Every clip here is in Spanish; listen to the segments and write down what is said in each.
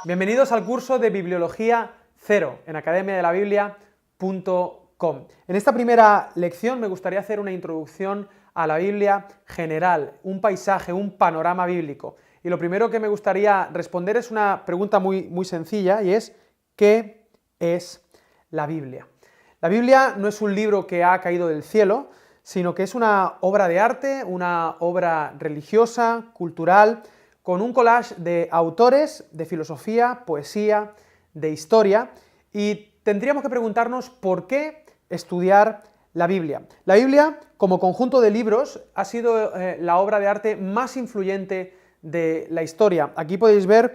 Bienvenidos al curso de Bibliología Cero en academiadelabiblia.com. En esta primera lección me gustaría hacer una introducción a la Biblia general, un paisaje, un panorama bíblico. Y lo primero que me gustaría responder es una pregunta muy sencilla y es ¿qué es la Biblia? La Biblia no es un libro que ha caído del cielo, sino que es una obra de arte, una obra religiosa, cultural, con un collage de autores, de filosofía, poesía, de historia, y tendríamos que preguntarnos por qué estudiar la Biblia. La Biblia, como conjunto de libros, ha sido la obra de arte más influyente de la historia. Aquí podéis ver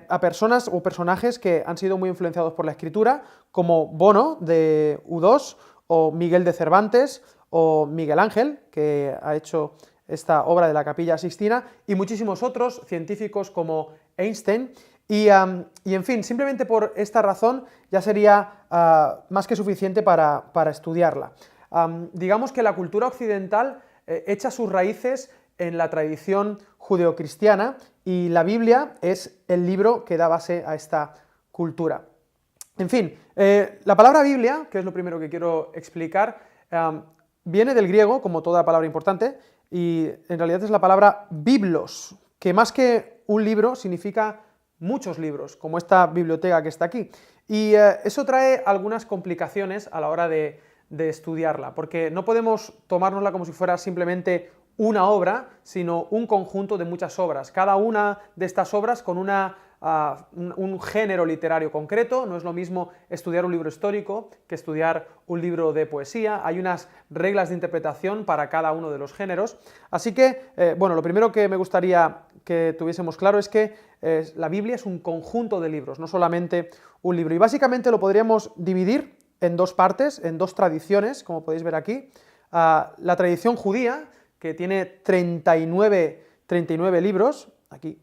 a personas o personajes que han sido muy influenciados por la escritura, como Bono de U2, o Miguel de Cervantes, o Miguel Ángel, que ha hecho esta obra de la Capilla Sixtina, y muchísimos otros científicos como Einstein, y en fin, simplemente por esta razón ya sería más que suficiente para estudiarla. Digamos que la cultura occidental echa sus raíces en la tradición judeocristiana, y la Biblia es el libro que da base a esta cultura. En fin, la palabra Biblia, que es lo primero que quiero explicar, viene del griego, como toda palabra importante, y en realidad es la palabra biblos, que más que un libro significa muchos libros, como esta biblioteca que está aquí. Y eso trae algunas complicaciones a la hora de estudiarla, porque no podemos tomárnosla como si fuera simplemente una obra, sino un conjunto de muchas obras. Cada una de estas obras con un género literario concreto. No es lo mismo estudiar un libro histórico que estudiar un libro de poesía. Hay unas reglas de interpretación para cada uno de los géneros. Así que, bueno, lo primero que me gustaría que tuviésemos claro es que la Biblia es un conjunto de libros, no solamente un libro. Y básicamente lo podríamos dividir en dos partes, en dos tradiciones, como podéis ver aquí. La tradición judía, que tiene 39 libros, aquí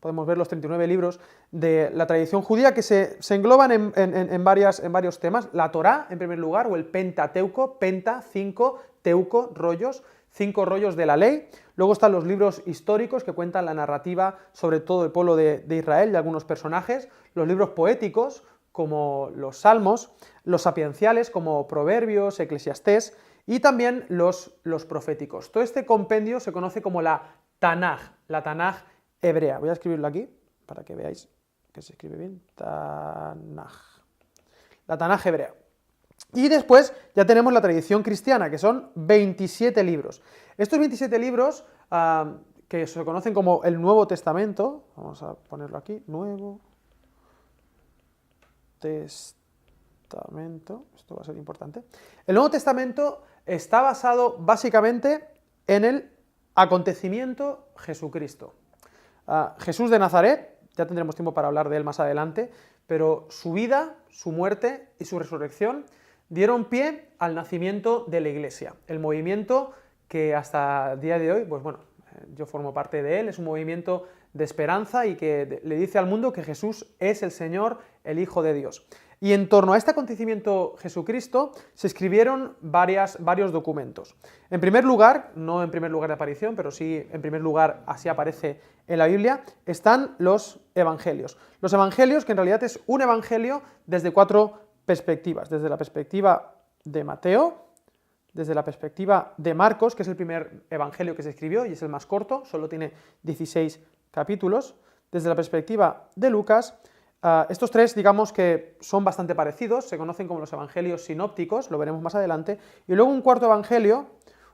podemos ver los 39 libros de la tradición judía, que se engloban en varios temas. La Torá, en primer lugar, o el Pentateuco, Penta, 5, Teuco, rollos, 5 rollos de la ley. Luego están los libros históricos, que cuentan la narrativa sobre todo el pueblo de Israel y algunos personajes. Los libros poéticos, como los Salmos. Los sapienciales, como Proverbios, Eclesiastés. Y también los proféticos. Todo este compendio se conoce como la Tanaj hebrea. Voy a escribirlo aquí para que veáis que se escribe bien. Tanaj. La Tanaj hebrea. Y después ya tenemos la tradición cristiana, que son 27 libros. Estos 27 libros, que se conocen como el Nuevo Testamento, vamos a ponerlo aquí, Nuevo Testamento, esto va a ser importante. El Nuevo Testamento está basado básicamente en el acontecimiento Jesucristo. Jesús de Nazaret, ya tendremos tiempo para hablar de él más adelante, pero su vida, su muerte y su resurrección dieron pie al nacimiento de la Iglesia, el movimiento que hasta el día de hoy, pues bueno, yo formo parte de él, es un movimiento de esperanza y que le dice al mundo que Jesús es el Señor, el Hijo de Dios. Y en torno a este acontecimiento Jesucristo se escribieron varios documentos. En primer lugar, no en primer lugar de aparición, pero sí en primer lugar así aparece en la Biblia, están los evangelios. Los evangelios, que en realidad es un evangelio desde 4 perspectivas. Desde la perspectiva de Mateo, desde la perspectiva de Marcos, que es el primer evangelio que se escribió y es el más corto, solo tiene 16 capítulos. Desde la perspectiva de Lucas. Estos tres, digamos que son bastante parecidos, se conocen como los evangelios sinópticos, lo veremos más adelante, y luego un cuarto evangelio,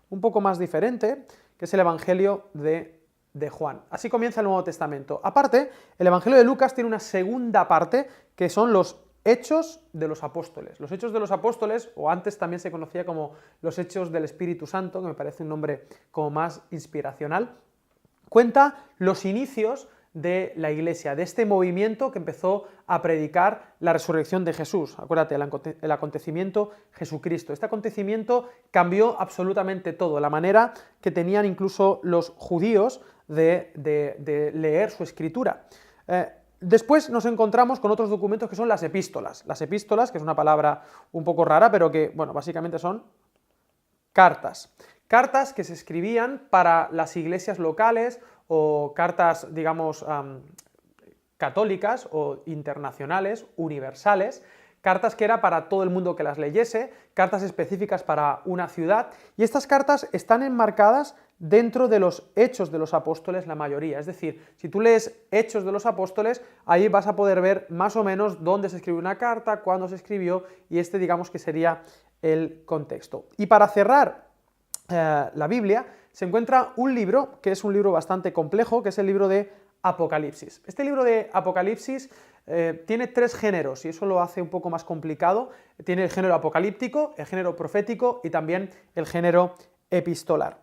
un poco más diferente, que es el evangelio de Juan. Así comienza el Nuevo Testamento. Aparte, el evangelio de Lucas tiene una segunda parte, que son los Hechos de los Apóstoles. Los Hechos de los Apóstoles, o antes también se conocía como los Hechos del Espíritu Santo, que me parece un nombre como más inspiracional, cuenta los inicios de la Iglesia, de este movimiento que empezó a predicar la resurrección de Jesús. Acuérdate, el acontecimiento Jesucristo. Este acontecimiento cambió absolutamente todo, la manera que tenían incluso los judíos de leer su escritura. Después nos encontramos con otros documentos que son las epístolas. Las epístolas, que es una palabra un poco rara, pero que, bueno, básicamente son cartas. cartas que se escribían para las iglesias locales o cartas, digamos, católicas o internacionales, universales, cartas que era para todo el mundo que las leyese, cartas específicas para una ciudad, y estas cartas están enmarcadas dentro de los Hechos de los Apóstoles, la mayoría. Es decir, si tú lees Hechos de los Apóstoles, ahí vas a poder ver más o menos dónde se escribió una carta, cuándo se escribió, y este, digamos, que sería el contexto. Y para cerrar la Biblia, se encuentra un libro, que es un libro bastante complejo, que es el libro de Apocalipsis. Este libro de Apocalipsis tiene tres géneros, y eso lo hace un poco más complicado. Tiene el género apocalíptico, el género profético y también el género epistolar.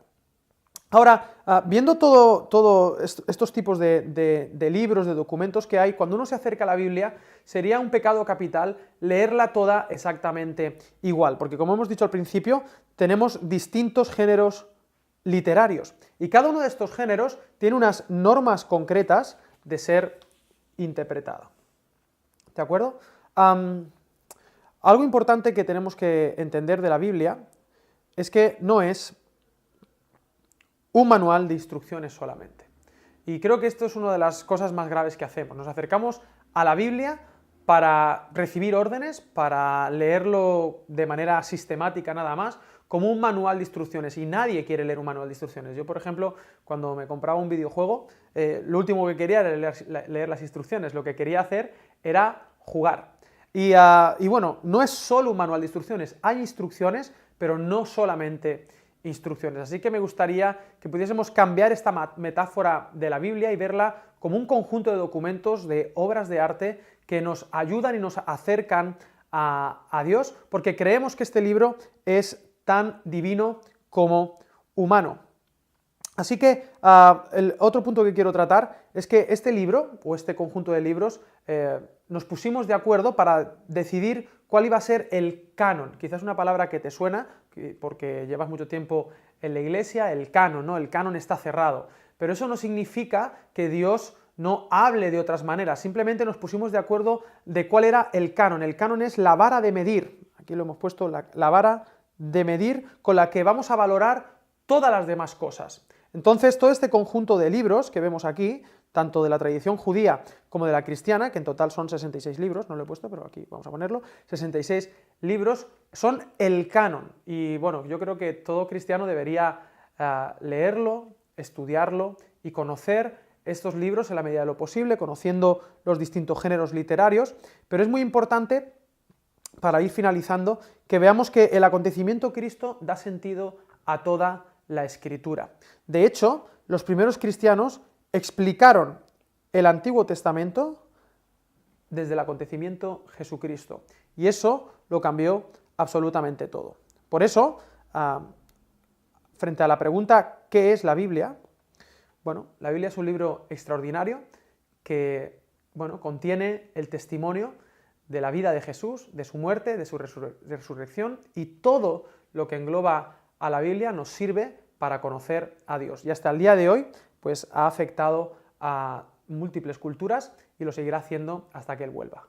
Ahora, viendo todos estos tipos de libros, de documentos que hay, cuando uno se acerca a la Biblia, sería un pecado capital leerla toda exactamente igual, porque como hemos dicho al principio, tenemos distintos géneros literarios, y cada uno de estos géneros tiene unas normas concretas de ser interpretado. ¿De acuerdo? Algo importante que tenemos que entender de la Biblia es que no es un manual de instrucciones solamente. Y creo que esto es una de las cosas más graves que hacemos. Nos acercamos a la Biblia para recibir órdenes, para leerlo de manera sistemática nada más, como un manual de instrucciones, y nadie quiere leer un manual de instrucciones. Yo, por ejemplo, cuando me compraba un videojuego, lo último que quería era leer las instrucciones, lo que quería hacer era jugar. Y bueno, no es solo un manual de instrucciones, hay instrucciones, pero no solamente instrucciones. Así que me gustaría que pudiésemos cambiar esta metáfora de la Biblia y verla como un conjunto de documentos, de obras de arte que nos ayudan y nos acercan a Dios, porque creemos que este libro es tan divino como humano. Así que el otro punto que quiero tratar es que este libro, o este conjunto de libros, nos pusimos de acuerdo para decidir cuál iba a ser el canon. Quizás una palabra que te suena, porque llevas mucho tiempo en la iglesia, el canon, ¿no? El canon está cerrado. Pero eso no significa que Dios no hable de otras maneras, simplemente nos pusimos de acuerdo de cuál era el canon. El canon es la vara de medir, aquí lo hemos puesto, la vara de medir con la que vamos a valorar todas las demás cosas. Entonces, todo este conjunto de libros que vemos aquí, tanto de la tradición judía como de la cristiana, que en total son 66 libros, no lo he puesto, pero aquí vamos a ponerlo, 66 libros, son el canon. Y bueno, yo creo que todo cristiano debería leerlo, estudiarlo y conocer estos libros en la medida de lo posible, conociendo los distintos géneros literarios, pero es muy importante, para ir finalizando, que veamos que el acontecimiento Cristo da sentido a toda la Escritura. De hecho, los primeros cristianos explicaron el Antiguo Testamento desde el acontecimiento Jesucristo, y eso lo cambió absolutamente todo. Por eso, frente a la pregunta ¿qué es la Biblia? Bueno, la Biblia es un libro extraordinario que, bueno, contiene el testimonio de la vida de Jesús, de su muerte, de su resurrección, y todo lo que engloba a la Biblia nos sirve para conocer a Dios. Y hasta el día de hoy, pues ha afectado a múltiples culturas y lo seguirá haciendo hasta que Él vuelva.